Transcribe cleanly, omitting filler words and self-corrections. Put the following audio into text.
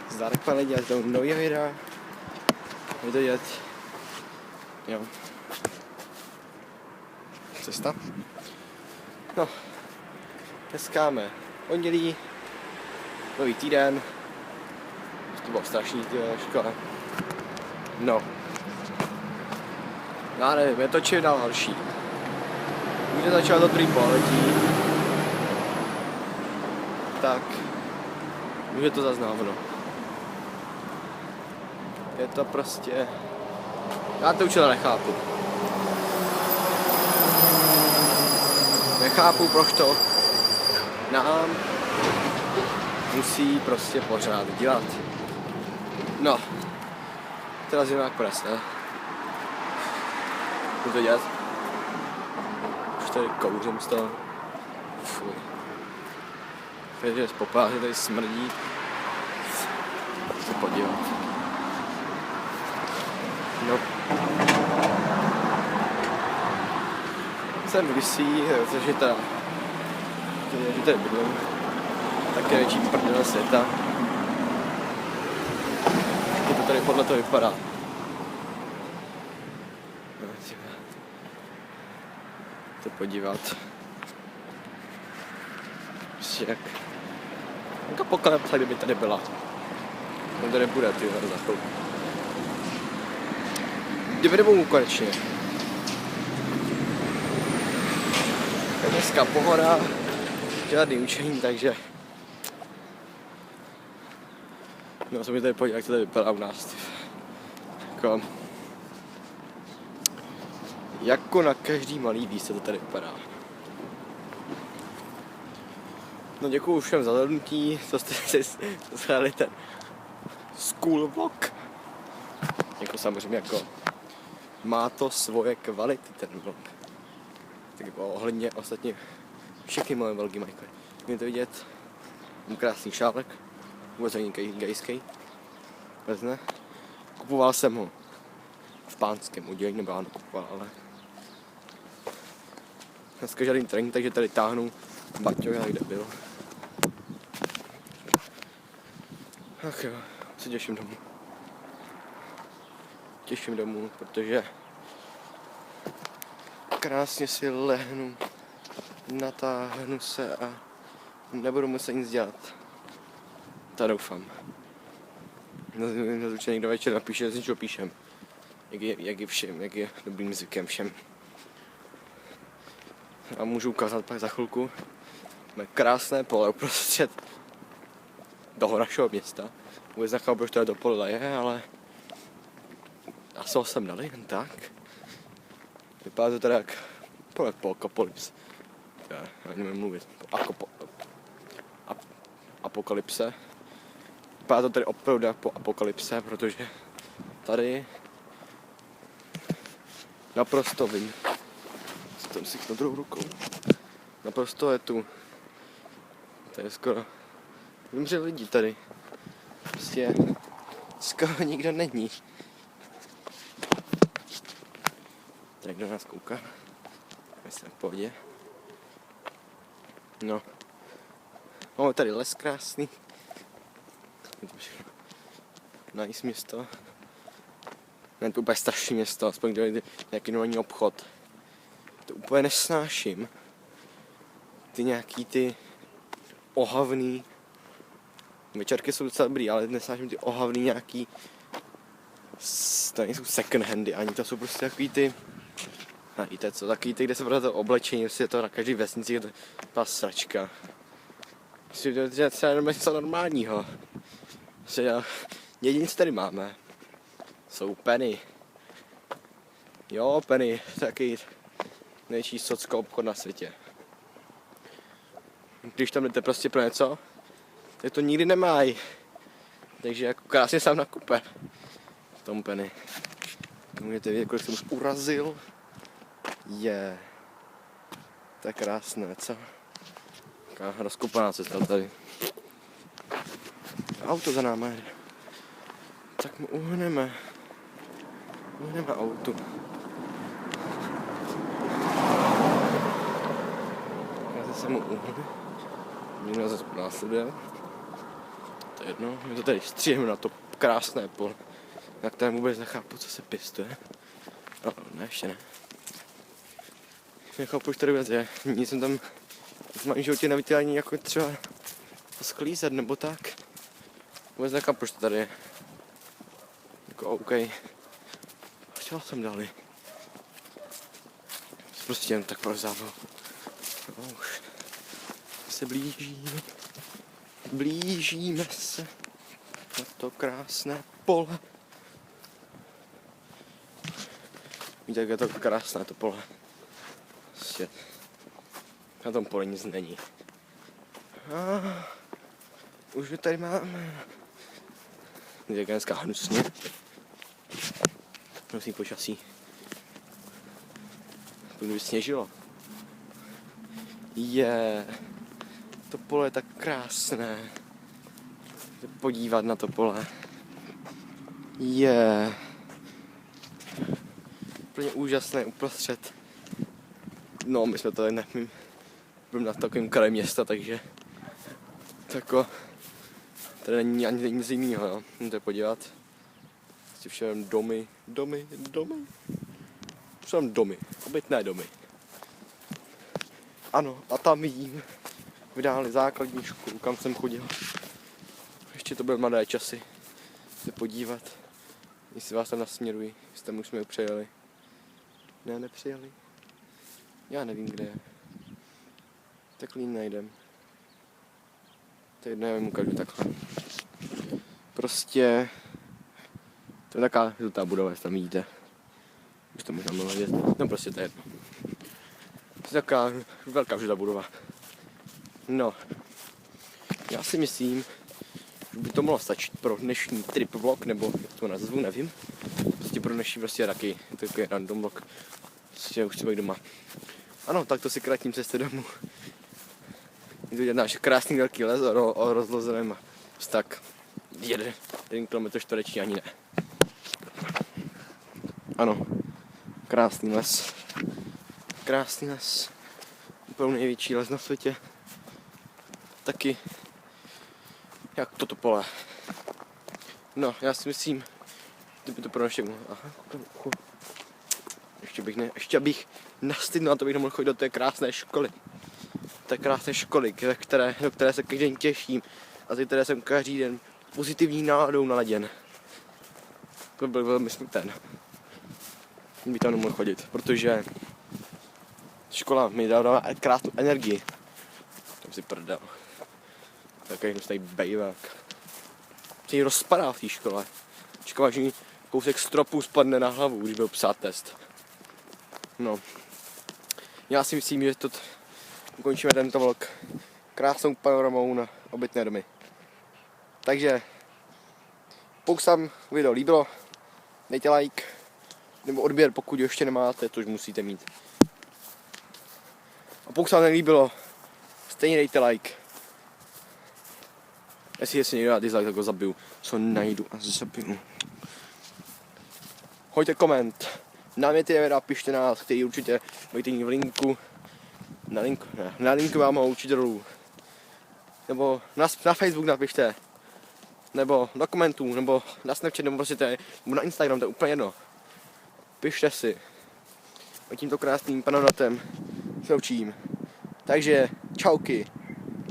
Zdárek pane dělat do nového videa. Budu dělat. Jo. Cesta. No. Dneska máme pondělí. Nový týden. To bylo strašný škola. No. Já nevím, je to čím dál horší. Když začal dobrý poletí, tak už je to zas návno. Je to prostě... Já to učil nechápu. Nechápu, proč to nám musí prostě pořád dělat. No. Teda zima jak pres, ne? Budu to dělat. Už tady kouřím z toho. Fuj. Takže z popáže tady smrdí. Se podívat. No. Jsem visí, což je ta... že tady bydlím. Také větší prdele světa. Jak to tady podle toho vypadá. To podívat. Prostě jak apokalypsa, kdyby tady byla. On tady bude, ty za chvilku. Kdyby domů konečně. Je dneska pohoda, žádný učení, takže... No, se mi tady podívat, jak to tady vypadá u nás. Jako na každý malý výse to tady vypadá. No děkuju všem za zhlédnutí, co jste si zhlédli ten school vlog. Jako samozřejmě jako má to svoje kvality ten vlog. Tak jako ohledně ostatně všechny moje vlogy mají. Můžete vidět, mám krásný šálek, vůbec není gejský. Vezne. Kupoval jsem ho v pánském udělení, nebo ano kupoval, ale dneska žádný trénink, takže tady táhnu baťoga, kde byl. Ach jo, se těším domů. Těším domů, protože krásně si lehnu, natáhnu se a nebudu muset nic dělat. To doufám. Určitě někdo večer napíše, z ničeho píšem. Jak je všem, jak je dobrým zvykem všem. A můžu ukázat pak za chvilku mé krásné pole uprostřed toho našeho města. Vůbec nechápu, proč to pole je, ale já se ho sem dali jen tak. Vypadá to teda jak po apokalypse. Já nevím mluvit. Apokalypse. Vypadá to tady opravdu jak po apokalypse, protože tady naprosto vím. Jsem si na druhou rukou. Naprosto je tu. Tady skoro vymřel lidi tady. Prostě skoro nikdo není. Tady kdo nás kouká. Myslím v pohodě. No. Máme tady les krásný. Nice město. Ne, to úplně strašný město, aspoň kdo jde nějaký normální obchod. To úplně nesnáším. Ty nějaký ty ohavný. Večerky jsou docela dobrý, ale nesnáším ty ohavný nějaký. To nejsou second handy, ani to jsou prostě takový ty. Víte co, takový ty, kde se prodávají to oblečení, prostě je to na každý vesnici, je to ta sračka. Prostě to je něco normálního. Jediný, co tady máme, jsou Penny. Jo, Penny, taky největší socko obchod na světě. Když tam jdete prostě pro něco, tak to nikdy nemají. Takže jako krásně sám nakupe v tom Penny. Můžete vidět, kolik jsem už urazil. Je. To je krásné, co? Taká rozkopaná cesta tady. Auto za náma jde. Tak mu uhneme. Uhneme autu. Já se mu uhnu. Někdo zase následuje. to je jedno, my to tady stříháme na to krásné pole. Jak tam vůbec nechápu, co se pěstuje. No, ne, ještě ne. Nechápu, už tady vůbec je. Nic jsem tam v mém životě neviděl ani jako třeba sklízet nebo tak. Vůbec nechápu, proč to tady je. Jako OK. Chtěl jsem dali. Prostě jen tak pro zábavu. No, už se blížíme. Blížíme se na to krásné pole. Víte, jak je to krásné to pole. Prostě na tom pole nic není. Už ho tady máme. Víte, jak je dneska hnusně. Hnusný počasí. Kdyby sněžilo. To pole je tak krásné. Podívat na to pole. Úplně úžasné uprostřed. No, my jsme tady budeme na takovém kraji města, takže tako, tady není ani nic jiného, jo. Můžete podívat. Prostě všem domy. Všem domy, obytné domy. Ano, a tam vidím vydali základní školu, kam jsem chodil. Ještě to byly mladé časy. Se podívat, jestli vás tam nasměrují, jestli tam už jsme přejeli. Ne, nepřijeli. Já nevím, kde je. Tak lín najdem. Teď nevím, ukážu takhle. Prostě to je taková žlutá budova, jestli tam vidíte. Už to možná mohlo vidět. No prostě to je jedno. To je taková velká žlutá budova. No. Já si myslím, že by to mohlo stačit pro dnešní trip vlog, nebo jak to nazvu, nevím. Prostě pro dnešní prostě taky takový random vlog. Prostě už třeba doma. Ano, tak to si krátím cesty domů. Je to náš krásný velký les o rozloženém tak 1 km čtvereční ani ne. Ano, krásný les. Krásný les. Úplně největší les na světě. Taky jak toto pole. No, já si myslím, že by to pro naše... Aha, ještě abych nastydnul, to bych nemohl chodit do té krásné školy. Té krásné školy, do které se každý den těším a ze které jsem každý den pozitivní náladou naladěn. To byl velmi smutný. Bych tam nemohl chodit, protože škola mi dává krásnou energii. Tam si prdel. Takový hnusný bejvák. Se jí rozpadá v té škole. Čekala, že mi kousek stropu spadne na hlavu, když byl psát test. No. Já si myslím, že to ukončíme tento vlog krásnou panoramou na obytné domy. Takže pokud se vám video líbilo, dejte like nebo odběr, pokud ještě nemáte, to už musíte mít. A pokud se vám nelíbilo, stejně dejte like. Jestli někdo dá dislike, tak ho zabiju. Co najdu a zabiju. Hoďte koment. Náměty videa pište nás, který určitě budete v linku. Na linku vám ho určitě dolů. Nebo na Facebook napište. Nebo do komentů, nebo na Snapchat, nebo prostě nebo na Instagram, to je úplně jedno. Pište si. A tímto krásným panoratem se učím. Takže čauky.